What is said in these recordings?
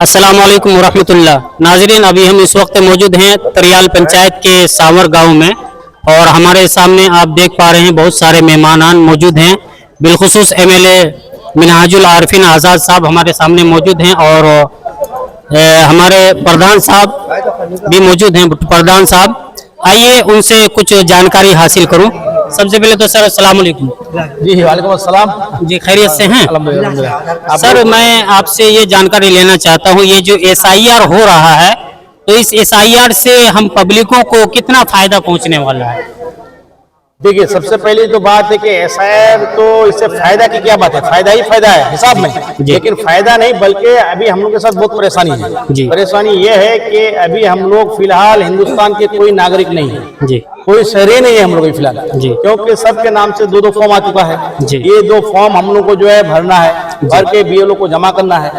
अस्सलामुअलैकुम वरहमतुल्लाह। नाजरीन, अभी हम इस वक्त मौजूद हैं तरियाल पंचायत के सावर गांव में और हमारे सामने आप देख पा रहे हैं बहुत सारे मेहमान मौजूद हैं। बिलखुसूस एमएलए मिनहाजुल आरिफीन आज़ाद साहब हमारे सामने मौजूद हैं और हमारे प्रधान साहब भी मौजूद हैं। प्रधान साहब, आइए उनसे कुछ जानकारी हासिल करूं। सबसे पहले तो सर अस्सलाम वालेकुम। जी वालेकुम अस्सलाम। जी, खैरियत से हैं? अल्हम्दुलिल्लाह। सर, मैं आपसे ये जानकारी लेना चाहता हूँ, ये जो एसआईआर हो रहा है तो इस एसआईआर से हम पब्लिकों को कितना फायदा पहुंचने वाला है? देखिए, सबसे पहली तो बात है कि एसआईआर तो इससे फायदा की क्या बात है, फायदा ही फायदा है हिसाब में, लेकिन फायदा नहीं बल्कि अभी हम लोग के साथ बहुत परेशानी है। परेशानी ये है कि अभी हम लोग फिलहाल हिंदुस्तान के कोई नागरिक नहीं है जी, कोई शहरी नहीं है हम लोग फिलहाल, क्योंकि सबके नाम से दो फॉर्म आ चुका है। ये 2 फॉर्म हम लोग को जो है भरना है, भर के बीएलओ को जमा करना है।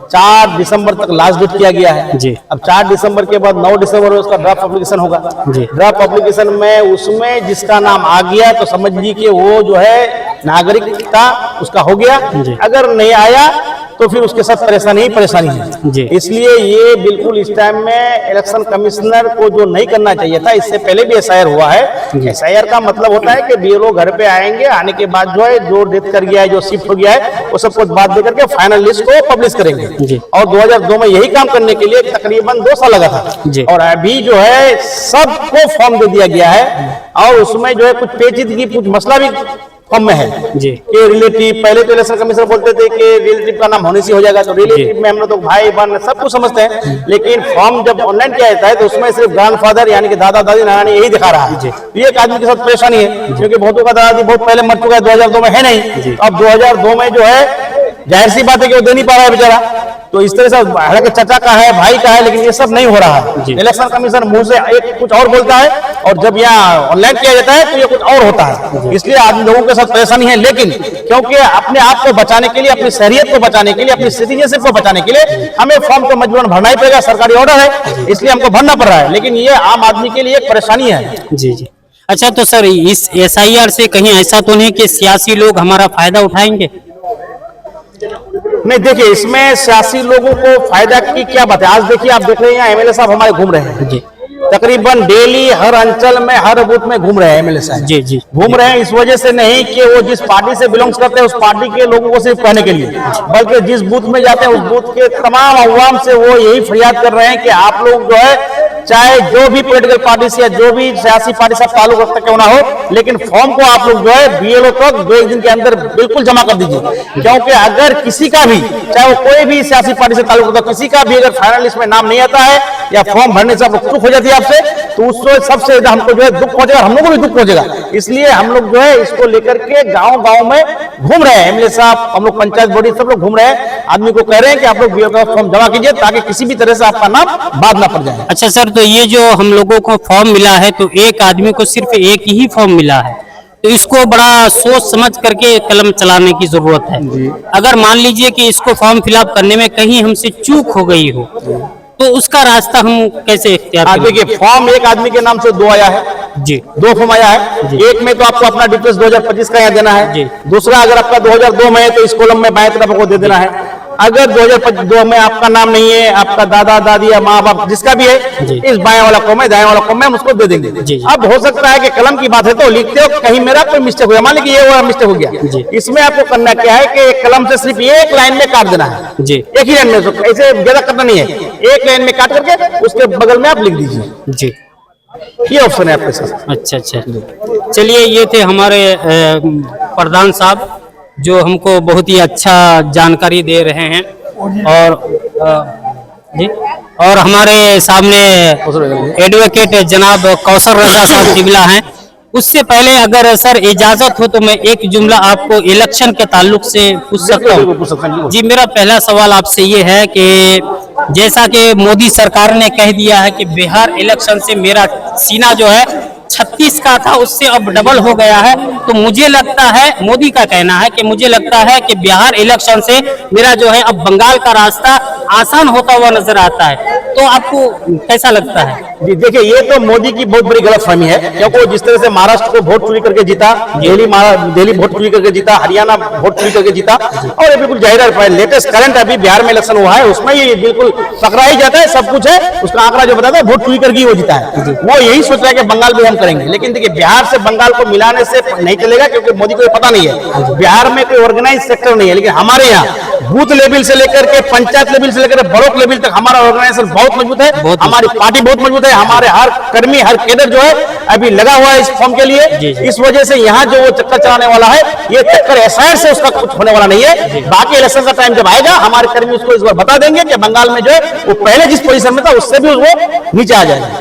4 दिसंबर तक लास्ट डेट किया गया है। अब 4 दिसंबर के बाद 9 दिसंबर में उसका ड्राफ्ट एप्लीकेशन होगा। ड्राफ्ट एप्लीकेशन में उसमें जिसका नाम आ गया तो समझ लीजिए कि वो जो है नागरिकता उसका हो गया। अगर नहीं आया तो फिर उसके साथ परेशानी ही परेशानी है। इसलिए ये बिल्कुल इस टाइम में इलेक्शन कमिश्नर को जो नहीं करना चाहिए था, इससे पहले भी एसआईआर हुआ है। एसआईआर का मतलब होता है कि बीएलओ घर पे आएंगे, आने के बाद जो है जो डेथ कर गया है, जो शिफ्ट हो गया है, वो सब कुछ बात दे करके फाइनल लिस्ट को पब्लिश करेंगे। और 2002 में यही काम करने के लिए तकरीबन 2 साल लगा था और अभी जो है सबको फॉर्म दे दिया गया है। और उसमें जो है कुछ पेचीदगी, कुछ मसला भी फॉर्म में है कि रिलेटिव, पहले तो इलेक्शन कमीशन बोलते थे कि रिलेटिव का नाम होने से हो जाएगा, तो रिलेटिव में हम लोग तो भाई बहन सब कुछ समझते हैं, लेकिन फॉर्म जब ऑनलाइन किया जाता है तो उसमें सिर्फ ग्रैंडफादर यानी कि दादा दादी नाना यही दिखा रहा है। ये एक आदमी के साथ परेशानी है, क्योंकि बहुतों का दादा दादी बहुत पहले मर चुका है, 2002 में है नहीं। अब 2002 में जो है जाहिर सी बात है कि वो दे नहीं पा रहा है बेचारा। तो इस तरह से हालांकि चाचा का है, भाई का है, लेकिन ये सब नहीं हो रहा है। इलेक्शन कमीशन मुंह से एक कुछ और बोलता है और जब यहाँ ऑनलाइन किया जाता है तो ये कुछ और होता है। इसलिए आदमी लोगों के साथ परेशानी है, लेकिन क्योंकि अपने आप को बचाने के लिए, अपनी शहरियत को बचाने के लिए, अपनी सिटीजनशिप को बचाने के लिए हमें फॉर्म तो मजबूरन भरना ही पड़ेगा, सरकारी ऑर्डर है, इसलिए हमको भरना पड़ रहा है। लेकिन ये आम आदमी के लिए एक परेशानी है। जी जी। अच्छा, तो सर इस एसआईआर से कहीं ऐसा तो नहीं कि सियासी लोग हमारा फायदा उठाएंगे? नहीं, देखिए इसमें सियासी लोगों को फायदा की क्या बात है। आज देखिए, आप देख रहे हैं एमएलए साहब हमारे घूम रहे हैं तकरीबन डेली, हर अंचल में, हर बूथ में घूम रहे हैं एमएलए साहब। जी घूम रहे हैं इस वजह से नहीं कि वो जिस पार्टी से बिलोंग्स करते हैं उस पार्टी के लोगों को सिर्फ कहने के लिए, बल्कि जिस बूथ में जाते हैं उस बूथ के तमाम अवाम से वो यही फरियाद कर रहे हैं कि आप लोग जो है चाहे जो भी पॉलिटिकल पार्टी से या जो भी सियासी पार्टी से ताल्लुक रखते क्यों ना हो, लेकिन फॉर्म को आप लोग जो है बीएलओ तक 2 दिन के अंदर बिल्कुल जमा कर दीजिए। क्योंकि अगर किसी का भी, चाहे वो कोई भी सियासी पार्टी से ताल्लुक रखता, किसी का भी अगर फाइनल लिस्ट में नाम नहीं आता है या फॉर्म भरने से आप चूक हो जाती है आपसे, तो उससे सबसे ज्यादा हमको जो है दुख पहुंचेगा, हम लोगों को भी दुख पहुंचेगा। इसलिए हम लोग जो है इसको लेकर के गाँव गाँव में घूम रहे हैं। एमएलए साहब, हम लोग पंचायत बॉडी सब लोग घूम रहे हैं, आदमी को कह रहे हैं कि आप लोग बीएलओ का फॉर्म जमा कीजिए ताकि किसी भी तरह से आपका नाम बाद ना पड़ जाए। अच्छा सर, तो ये जो हम लोगों को फॉर्म मिला है तो एक आदमी को सिर्फ एक ही फॉर्म मिला है, तो इसको बड़ा सोच समझ करके कलम चलाने की जरूरत है। अगर मान लीजिए कि इसको फॉर्म फिलअप करने में कहीं हमसे चूक हो गई हो तो उसका रास्ता हम कैसे इख्तियार करें? देखिए, फॉर्म एक आदमी के नाम से 2 आया है जी, 2 फॉर्म आया है। एक में तो आपको अपना डिटेल्स 2025 का यहाँ देना है। दूसरा, अगर आपका 2002 में है तो इस कॉलम में बाएं तरफ आपको दे देना है। अगर 2002 में आपका नाम नहीं है, आपका दादा दादी या माँ बाप जिसका भी है, इस बाएं वाला कॉलम है, दाएं वाला कॉलम में हम उसको दे देंगे। अब हो सकता है कि कलम की बात है तो लिखते हो कहीं मेरा कोई मिस्टेक हो गया, मान लीजिए ये वाला मिस्टेक हो गया, इसमें आपको करना क्या है कि एक कलम से सिर्फ एक लाइन में काट देना है, एक ही लाइन में, ऐसे ज्यादा करना नहीं है, एक लाइन में काट करके उसके बगल में आप लिख दीजिए जी। ये ऑप्शन है आपके साथ। अच्छा अच्छा, चलिए, ये थे हमारे प्रधान साहब जो हमको बहुत ही अच्छा जानकारी दे रहे हैं। और हमारे सामने एडवोकेट जनाब कौसर रजा साहब तिबला हैं। उससे पहले अगर सर इजाजत हो तो मैं एक जुमला आपको इलेक्शन के ताल्लुक से पूछ सकता हूँ? जी, मेरा पहला सवाल आपसे ये है कि जैसा कि मोदी सरकार ने कह दिया है कि बिहार इलेक्शन से मेरा सीना जो है 36 का था उससे अब डबल हो गया है, तो मुझे लगता है, मोदी का कहना है कि मुझे लगता है कि बिहार इलेक्शन से मेरा जो है अब बंगाल का रास्ता आसान होता हुआ नजर आता है। तो आपको कैसा लगता है? जी देखिए, ये तो मोदी की बहुत बड़ी गलतफहमी है, क्योंकि जिस तरह से महाराष्ट्र को वोट चोरी करके जीता, दिल्ली वोट चोरी करके जीता, हरियाणा वोट चोरी करके जीता, और ये बिल्कुल जाहिर है लेटेस्ट करंट अभी बिहार में इलेक्शन हुआ है, उसमें ये बिल्कुल पकड़ा ही जाता है, सब कुछ है, उसका आंकड़ा जो बताता है वोट चोरी करके वो जीता है। वो यही सोच रहा है कि बंगाल में हम करेंगे, लेकिन देखिए बिहार से बंगाल को मिलाने से नहीं चलेगा, क्योंकि मोदी को ये पता नहीं है बिहार में कोई ऑर्गेनाइज सेक्टर नहीं है। लेकिन हमारे यहाँ बूथ लेवल से लेकर के पंचायत लेवल से लेकर ब्लॉक लेवल तक हमारा ऑर्गेनाइजेशन बहुत मजबूत है, हमारी पार्टी बहुत मजबूत है, हमारे हर कर्मी हर कैडर जो है अभी लगा हुआ है इस फॉर्म के लिए। इस वजह से यहाँ जो वो चक्कर चलाने वाला है, ये चक्कर एसआईआर से उसका कुछ होने वाला नहीं है। बाकी इलेक्शन का टाइम जब आएगा, हमारे कर्मी उसको इस बार बता देंगे कि बंगाल में जो है वो पहले जिस पोजीशन में था उससे भी वो नीचे आ जाएगा।